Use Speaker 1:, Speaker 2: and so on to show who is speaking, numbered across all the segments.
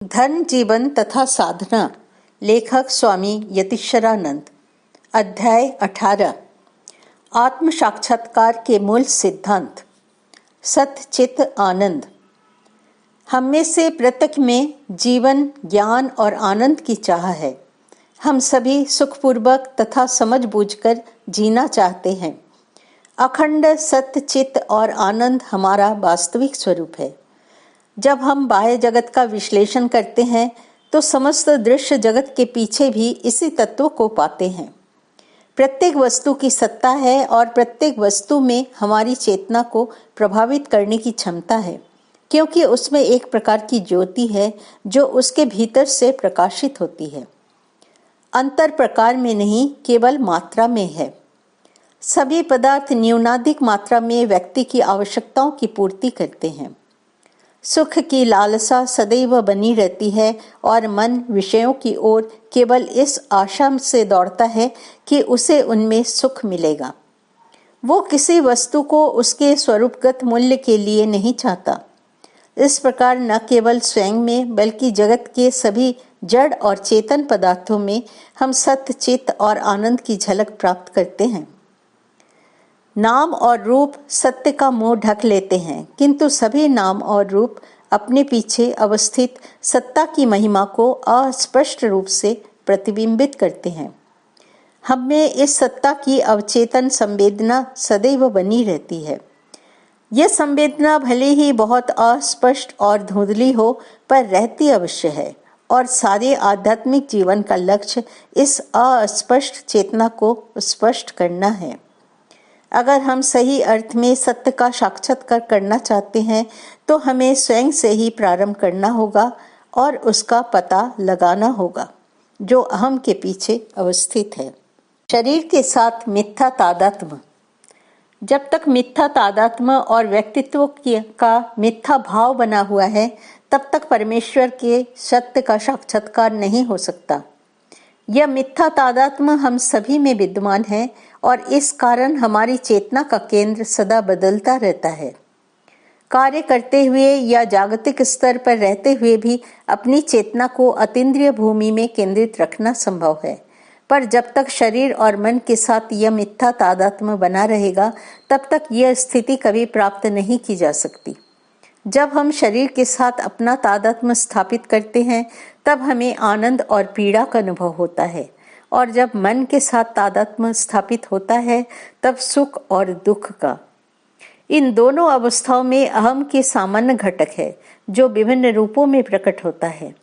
Speaker 1: धन जीवन तथा साधना। लेखक स्वामी यतीश्वरानंद। अध्याय 18। आत्म साक्षात्कार के मूल सिद्धांत। सत्य चित आनंद। हम में से प्रत्येक में जीवन, ज्ञान और आनंद की चाह है। हम सभी सुखपूर्वक तथा समझ बूझकर जीना चाहते हैं। अखंड सत्य चित और आनंद हमारा वास्तविक स्वरूप है। जब हम बाह्य जगत का विश्लेषण करते हैं तो समस्त दृश्य जगत के पीछे भी इसी तत्व को पाते हैं। प्रत्येक वस्तु की सत्ता है और प्रत्येक वस्तु में हमारी चेतना को प्रभावित करने की क्षमता है, क्योंकि उसमें एक प्रकार की ज्योति है जो उसके भीतर से प्रकाशित होती है। अंतर प्रकार में नहीं, केवल मात्रा में है। सभी पदार्थ न्यूनाधिक मात्रा में व्यक्ति की आवश्यकताओं की पूर्ति करते हैं। सुख की लालसा सदैव बनी रहती है और मन विषयों की ओर केवल इस आशा से दौड़ता है कि उसे उनमें सुख मिलेगा। वो किसी वस्तु को उसके स्वरूपगत मूल्य के लिए नहीं चाहता। इस प्रकार न केवल स्वयं में बल्कि जगत के सभी जड़ और चेतन पदार्थों में हम सत्य चित और आनंद की झलक प्राप्त करते हैं। नाम और रूप सत्य का मुंह ढक लेते हैं, किंतु सभी नाम और रूप अपने पीछे अवस्थित सत्ता की महिमा को अस्पष्ट रूप से प्रतिबिंबित करते हैं। हम में इस सत्ता की अवचेतन संवेदना सदैव बनी रहती है। यह संवेदना भले ही बहुत अस्पष्ट और धुंधली हो, पर रहती अवश्य है, और सारे आध्यात्मिक जीवन का लक्ष्य इस अस्पष्ट चेतना को स्पष्ट करना है। अगर हम सही अर्थ में सत्य का साक्षात्कार करना चाहते हैं तो हमें स्वयं से ही प्रारंभ करना होगा और उसका पता लगाना होगा जो अहम के पीछे अवस्थित है। शरीर के साथ मिथ्या तादात्म्य। जब तक मिथ्या तादात्म्य और व्यक्तित्व का मिथ्या भाव बना हुआ है, तब तक परमेश्वर के सत्य का साक्षात्कार नहीं हो सकता। यह मिथ्या तादात्म्य हम सभी में विद्यमान है और इस कारण हमारी चेतना का केंद्र सदा बदलता रहता है। कार्य करते हुए या जागतिक स्तर पर रहते हुए भी अपनी चेतना को अतीन्द्रिय भूमि में केंद्रित रखना संभव है, पर जब तक शरीर और मन के साथ यह मिथ्या तादात्म्य बना रहेगा, तब तक यह स्थिति कभी प्राप्त नहीं की जा सकती। जब हम शरीर के साथ अपना तादात्म्य स्थापित करते हैं, तब हमें आनंद और पीड़ा का अनुभव होता है, और जब मन के साथ तादात्म्य स्थापित होता है, तब सुख और दुख का। इन दोनों अवस्थाओं में अहम के सामान्य घटक है जो विभिन्न रूपों में प्रकट होता है।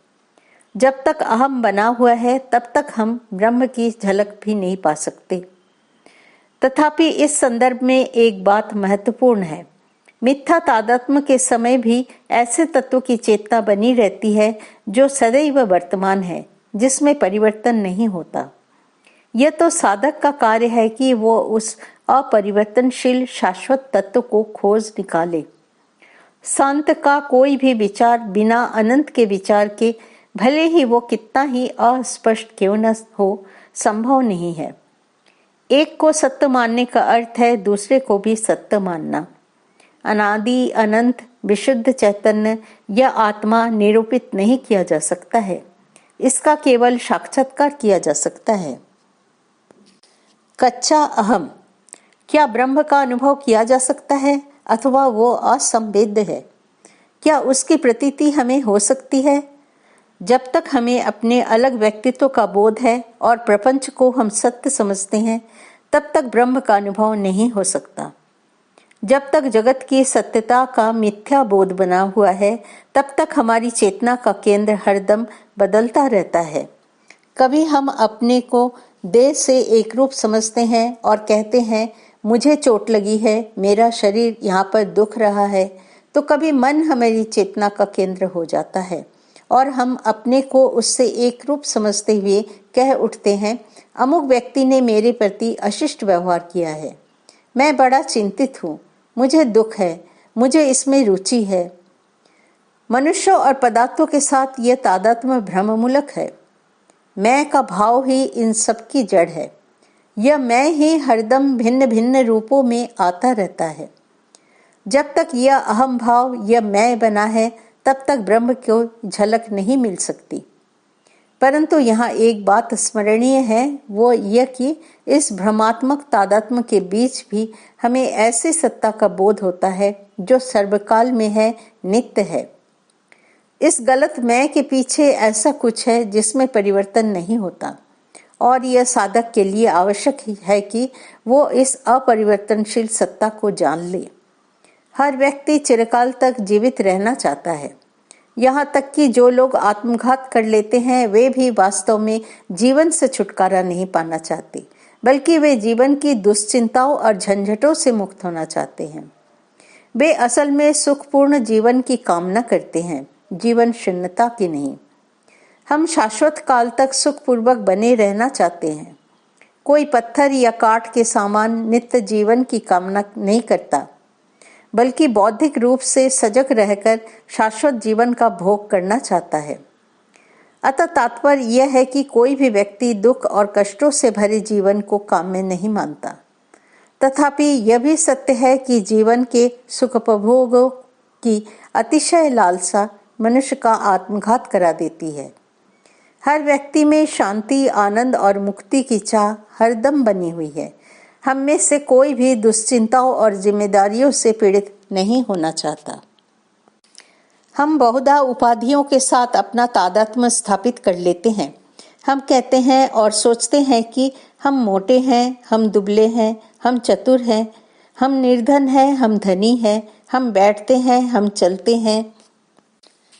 Speaker 1: जब तक अहम बना हुआ है, तब तक हम ब्रह्म की झलक भी नहीं पा सकते। तथापि इस संदर्भ में एक बात महत्वपूर्ण है। मिथ्या तादात्म्य के समय भी ऐसे तत्व की चेतना बनी रहती है जो सदैव वर्तमान है, जिसमें परिवर्तन नहीं होता। यह तो साधक का कार्य है कि वो उस अपरिवर्तनशील शाश्वत तत्व को खोज निकाले। संत का कोई भी विचार बिना अनंत के विचार के, भले ही वो कितना ही अस्पष्ट क्यों न हो, संभव नहीं है। एक को सत्य मानने का अर्थ है दूसरे को भी सत्य मानना। अनादि अनंत विशुद्ध चैतन्य या आत्मा निरूपित नहीं किया जा सकता है, इसका केवल साक्षात्कार किया जा सकता है। कच्चा अहम। क्या ब्रह्म का अनुभव किया जा सकता है अथवा वो असंवेद्य है? क्या उसकी प्रतीति हमें हो सकती है? जब तक हमें अपने अलग व्यक्तित्व का बोध है और प्रपंच को हम सत्य समझते हैं, तब तक ब्रह्म का अनुभव नहीं हो सकता। जब तक जगत की सत्यता का मिथ्या बोध बना हुआ है, तब तक हमारी चेतना का केंद्र हरदम बदलता रहता है। कभी हम अपने को देह से एक रूप समझते हैं और कहते हैं, मुझे चोट लगी है, मेरा शरीर यहाँ पर दुख रहा है, तो कभी मन हमारी चेतना का केंद्र हो जाता है और हम अपने को उससे एक रूप समझते हुए कह उठते हैं, अमुक व्यक्ति ने मेरे प्रति अशिष्ट व्यवहार किया है, मैं बड़ा चिंतित हूँ, मुझे दुख है, मुझे इसमें रुचि है। मनुष्यों और पदार्थों के साथ यह तादात्म्य भ्रममूलक है। मैं का भाव ही इन सब की जड़ है। यह मैं ही हरदम भिन्न भिन्न रूपों में आता रहता है। जब तक यह अहम भाव, यह मैं बना है, तब तक ब्रह्म को झलक नहीं मिल सकती। परंतु यहाँ एक बात स्मरणीय है, वो यह कि इस भ्रमात्मक तादात्म्य के बीच भी हमें ऐसी सत्ता का बोध होता है जो सर्वकाल में है, नित्य है। इस गलत मैं के पीछे ऐसा कुछ है जिसमें परिवर्तन नहीं होता, और यह साधक के लिए आवश्यक है कि वो इस अपरिवर्तनशील सत्ता को जान ले। हर व्यक्ति चिरकाल तक जीवित रहना चाहता है। यहाँ तक कि जो लोग आत्मघात कर लेते हैं वे भी वास्तव में जीवन से छुटकारा नहीं पाना चाहते, बल्कि वे जीवन की दुश्चिंताओं और झंझटों से मुक्त होना चाहते हैं। वे असल में सुखपूर्ण जीवन की कामना करते हैं, जीवन शून्यता की नहीं। हम शाश्वत काल तक सुखपूर्वक बने रहना चाहते हैं। कोई पत्थर या काठ के समान नित्य जीवन की कामना नहीं करता, बल्कि बौद्धिक रूप से सजग रहकर शाश्वत जीवन का भोग करना चाहता है। अतः तात्पर्य यह है कि कोई भी व्यक्ति दुख और कष्टों से भरे जीवन को काम्य नहीं मानता। तथापि यह भी सत्य है कि जीवन के सुखोपभोगों की अतिशय लालसा मनुष्य का आत्मघात करा देती है। हर व्यक्ति में शांति, आनंद और मुक्ति की चाह हरदम बनी हुई है। हम में से कोई भी दुश्चिंताओं और जिम्मेदारियों से पीड़ित नहीं होना चाहता। हम बहुधा उपाधियों के साथ अपना तादात्म्य स्थापित कर लेते हैं। हम कहते हैं और सोचते हैं कि हम मोटे हैं, हम दुबले हैं, हम चतुर हैं, हम निर्धन हैं, हम धनी हैं, हम बैठते हैं, हम चलते हैं,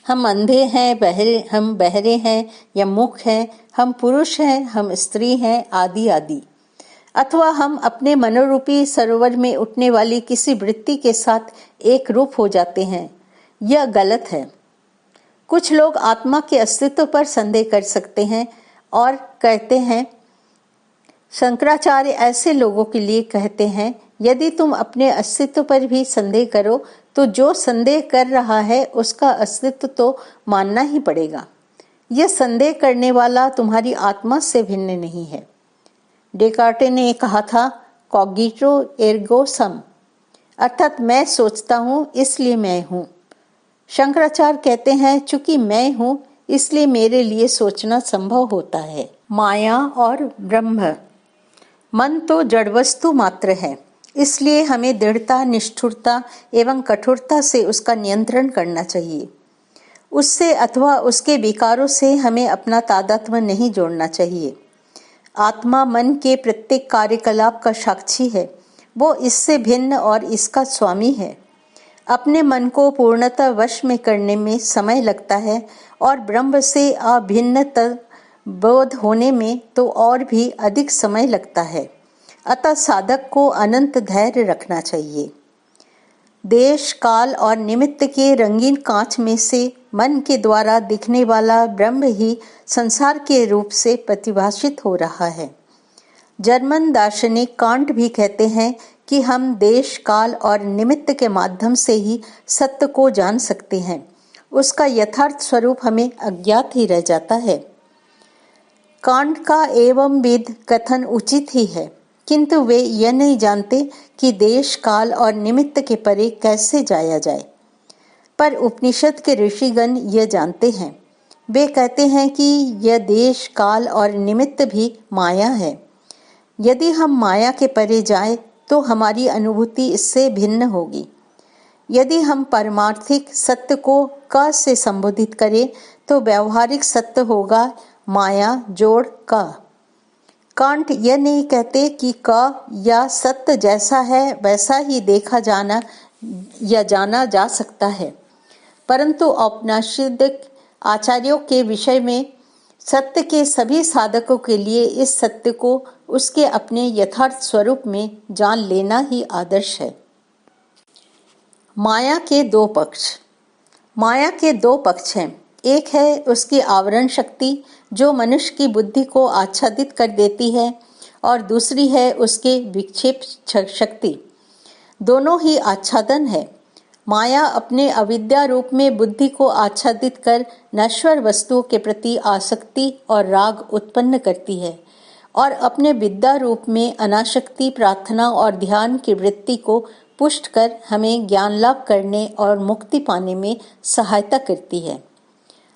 Speaker 1: हम अंधे हैं, हम बहरे हैं या मूक हैं, हम पुरुष हैं, हम स्त्री हैं, आदि आदि। अथवा हम अपने मनोरूपी सरोवर में उठने वाली किसी वृत्ति के साथ एक रूप हो जाते हैं। यह गलत है। कुछ लोग आत्मा के अस्तित्व पर संदेह कर सकते हैं और कहते हैं, शंकराचार्य ऐसे लोगों के लिए कहते हैं, यदि तुम अपने अस्तित्व पर भी संदेह करो तो जो संदेह कर रहा है उसका अस्तित्व तो मानना ही पड़ेगा। यह संदेह करने वाला तुम्हारी आत्मा से भिन्न नहीं है। डेकार्टे ने कहा था, कॉगिटो एर्गो सम, अर्थात मैं सोचता हूँ इसलिए मैं हूँ। शंकराचार्य कहते हैं, चूंकि मैं हूँ इसलिए मेरे लिए सोचना संभव होता है। माया और ब्रह्म। मन तो जड़ वस्तु मात्र है, इसलिए हमें दृढ़ता, निष्ठुरता एवं कठोरता से उसका नियंत्रण करना चाहिए। उससे अथवा उसके विकारों से हमें अपना तादात्म्य नहीं जोड़ना चाहिए। आत्मा मन के प्रत्येक कार्यकलाप का साक्षी है, वो इससे भिन्न और इसका स्वामी है। अपने मन को पूर्णतः वश में करने में समय लगता है और ब्रह्म से अभिन्नता बोध होने में तो और भी अधिक समय लगता है। अतः साधक को अनंत धैर्य रखना चाहिए। देश, काल और निमित्त के रंगीन कांच में से मन के द्वारा दिखने वाला ब्रह्म ही संसार के रूप से प्रतिभाषित हो रहा है। जर्मन दार्शनिक कांट भी कहते हैं कि हम देश, काल और निमित्त के माध्यम से ही सत्य को जान सकते हैं। उसका यथार्थ स्वरूप हमें अज्ञात ही रह जाता है। कांट का एवं विद कथन उचित ही है, किंतु वे यह नहीं जानते कि देश, काल और निमित्त के परे कैसे जाया जाए। पर उपनिषद के ऋषिगण यह जानते हैं। वे कहते हैं कि यह देश, काल और निमित्त भी माया है। यदि हम माया के परे जाएं तो हमारी अनुभूति इससे भिन्न होगी। यदि हम पारमार्थिक सत्य को क से संबोधित करें तो व्यावहारिक सत्य होगा माया जोड़ का। कांट यह नहीं कहते कि क या सत्य जैसा है वैसा ही देखा जाना या जाना जा सकता है, परंतु औपनिषदिक आचार्यों के विषय में सत्य के सभी साधकों के लिए इस सत्य को उसके अपने यथार्थ स्वरूप में जान लेना ही आदर्श है। माया के दो पक्ष। माया के दो पक्ष हैं। एक है उसकी आवरण शक्ति जो मनुष्य की बुद्धि को आच्छादित कर देती है, और दूसरी है उसके विक्षेप शक्ति। दोनों ही आच्छादन है। माया अपने अविद्या रूप में बुद्धि को आच्छादित कर नश्वर वस्तुओं के प्रति आसक्ति और राग उत्पन्न करती है, और अपने विद्या रूप में अनासक्ति, प्रार्थना और ध्यान की वृत्ति को पुष्ट कर हमें ज्ञान लाभ करने और मुक्ति पाने में सहायता करती है।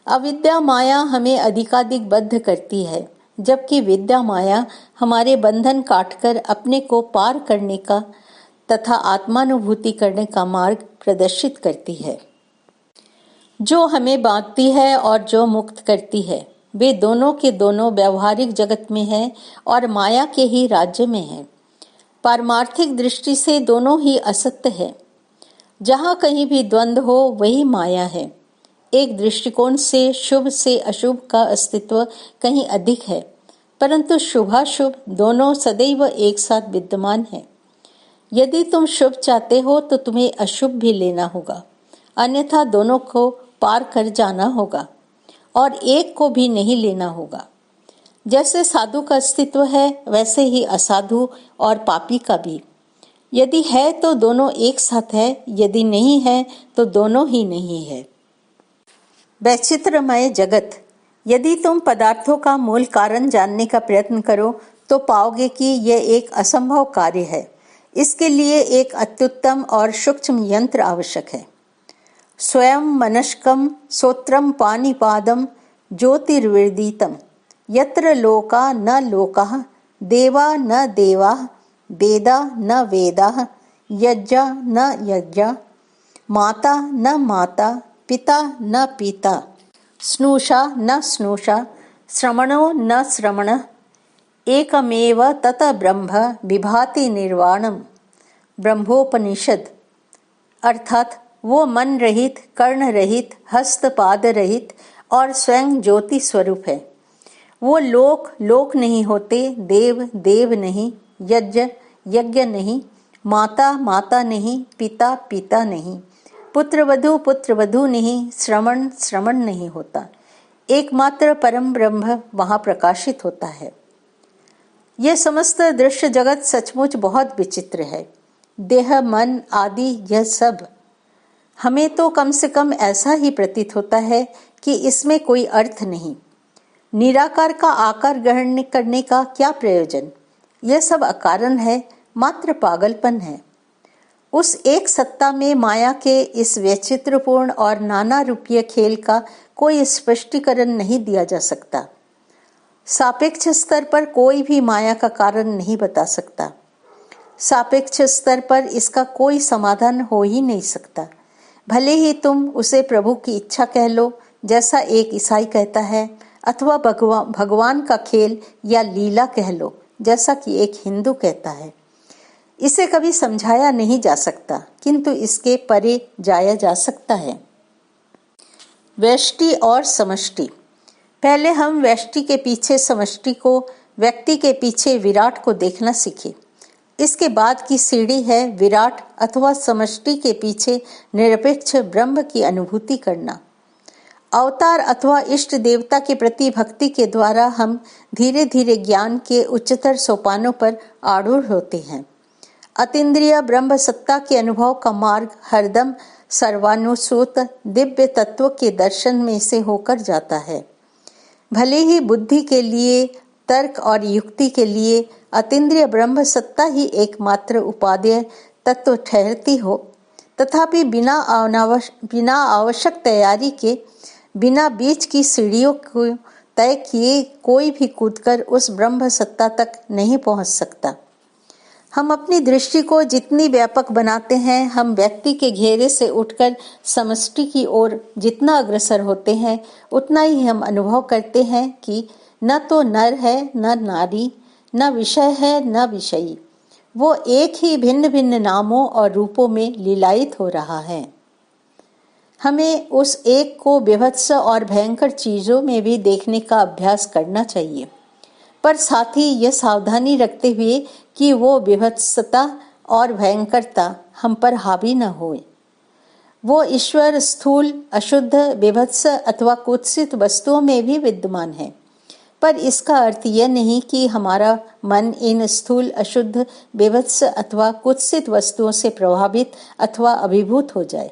Speaker 1: अविद्या माया हमें अधिकाधिक बद्ध करती है, जबकि विद्या माया हमारे बंधन काटकर अपने को पार करने का तथा आत्मानुभूति करने का मार्ग प्रदर्शित करती है। जो हमें बांधती है और जो मुक्त करती है, वे दोनों के दोनों व्यवहारिक जगत में हैं और माया के ही राज्य में हैं। पारमार्थिक दृष्टि से दोनों ही असत्य है। जहाँ कहीं भी द्वंद्व हो वही माया है। एक दृष्टिकोण से शुभ से अशुभ का अस्तित्व कहीं अधिक है, परंतु शुभाशुभ दोनों सदैव एक साथ विद्यमान है। यदि तुम शुभ चाहते हो तो तुम्हें अशुभ भी लेना होगा, अन्यथा दोनों को पार कर जाना होगा और एक को भी नहीं लेना होगा। जैसे साधु का अस्तित्व है, वैसे ही असाधु और पापी का भी। यदि है तो दोनों एक साथ है, यदि नहीं है तो दोनों ही नहीं है। वैचित्रमय जगत। यदि तुम पदार्थों का मूल कारण जानने का प्रयत्न करो तो पाओगे कि यह एक असंभव कार्य है। इसके लिए एक अत्युत्तम और सूक्ष्म यंत्र आवश्यक है। स्वयं मनस्कम सोत्रम पानिपादम ज्योतिर्विदितम यत्र लोका न लोकाः देवा न देवाः वेदा न वेदाः यज्ञा न यज्ञा माता न माता पिता न पिता स्नुषा न स्नुषा श्रमणो न श्रमणः एकमेव तत ब्रह्म विभाति निर्वाणम। ब्रह्मोपनिषद। अर्थात वो मन रहित, कर्ण रहित, हस्त पाद रहित और स्वयं ज्योति स्वरूप है। वो लोक लोक नहीं होते, देव देव नहीं, यज्ञ यज्ञ नहीं, माता माता नहीं, पिता पिता नहीं, पुत्र वधु नहीं, श्रवण श्रवण नहीं होता। एकमात्र परम ब्रह्म वहाँ प्रकाशित होता है। यह समस्त दृश्य जगत सचमुच बहुत विचित्र है। देह मन आदि यह सब हमें तो कम से कम ऐसा ही प्रतीत होता है कि इसमें कोई अर्थ नहीं। निराकार का आकार ग्रहण करने का क्या प्रयोजन? यह सब अकारण है, मात्र पागलपन है। उस एक सत्ता में माया के इस वैचित्रपूर्ण और नाना रूपीय खेल का कोई स्पष्टीकरण नहीं दिया जा सकता। सापेक्ष स्तर पर कोई भी माया का कारण नहीं बता सकता। सापेक्ष स्तर पर इसका कोई समाधान हो ही नहीं सकता। भले ही तुम उसे प्रभु की इच्छा कह लो, जैसा एक ईसाई कहता है, अथवा भगवान का खेल या लीला कह लो, जैसा कि एक हिंदू कहता है। इसे कभी समझाया नहीं जा सकता, किंतु इसके परे जाया जा सकता है। व्यष्टि और समष्टि। पहले हम व्यष्टि के पीछे समष्टि को, व्यक्ति के पीछे विराट को देखना सीखे। इसके बाद की सीढ़ी है विराट अथवा समष्टि के पीछे निरपेक्ष ब्रह्म की अनुभूति करना। अवतार अथवा इष्ट देवता के प्रति भक्ति के द्वारा हम धीरे धीरे ज्ञान के उच्चतर सोपानों पर आरूढ़ होते हैं। अतीन्द्रिय ब्रह्म सत्ता के अनुभव का मार्ग हरदम सर्वानुसूत दिव्य तत्व के दर्शन में से होकर जाता है। भले ही बुद्धि के लिए, तर्क और युक्ति के लिए अतीन्द्रिय ब्रह्म सत्ता ही एकमात्र उपादेय तत्व ठहरती हो, तथापि बिना आवश्यक तैयारी के, बिना बीच की सीढ़ियों को तय किए कोई भी कूदकर उस ब्रह्म सत्ता तक नहीं पहुंच सकता। हम अपनी दृष्टि को जितनी व्यापक बनाते हैं, हम व्यक्ति के घेरे से उठकर समष्टि की ओर जितना अग्रसर होते हैं, उतना ही हम अनुभव करते हैं कि न तो नर है न नारी, न विषय है न विषयी। वो एक ही भिन्न भिन्न नामों और रूपों में लीलायित हो रहा है। हमें उस एक को विभत्स और भयंकर चीजों में भी देखने का अभ्यास करना चाहिए, पर साथ ही यह सावधानी रखते हुए कि वो विभत्सता और भयंकरता हम पर हावी न होए। वो ईश्वर स्थूल, अशुद्ध, विभत्स अथवा कुत्सित वस्तुओं में भी विद्यमान है, पर इसका अर्थ यह नहीं कि हमारा मन इन स्थूल, अशुद्ध, विभत्स अथवा कुत्सित वस्तुओं से प्रभावित अथवा अभिभूत हो जाए।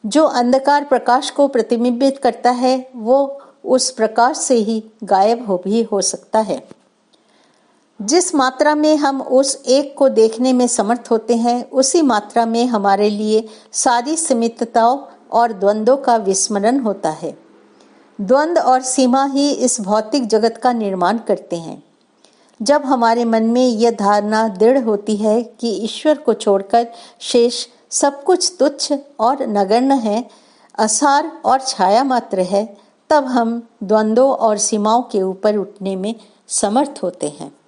Speaker 1: जो अंधकार प्रकाश को प्रतिबिंबित करता है, वो उस प्रकाश से ही गायब हो सकता है। जिस मात्रा में हम उस एक को देखने में समर्थ होते हैं, उसी मात्रा में हमारे लिए सारी सीमितताओं और द्वंद्वों का विस्मरण होता है। द्वंद्व और सीमा ही इस भौतिक जगत का निर्माण करते हैं। जब हमारे मन में यह धारणा दृढ़ होती है कि ईश्वर को छोड़कर शेष सब कुछ तुच्छ और नगण्य है, असार और छाया मात्र है, तब हम द्वंद्वों और सीमाओं के ऊपर उठने में समर्थ होते हैं।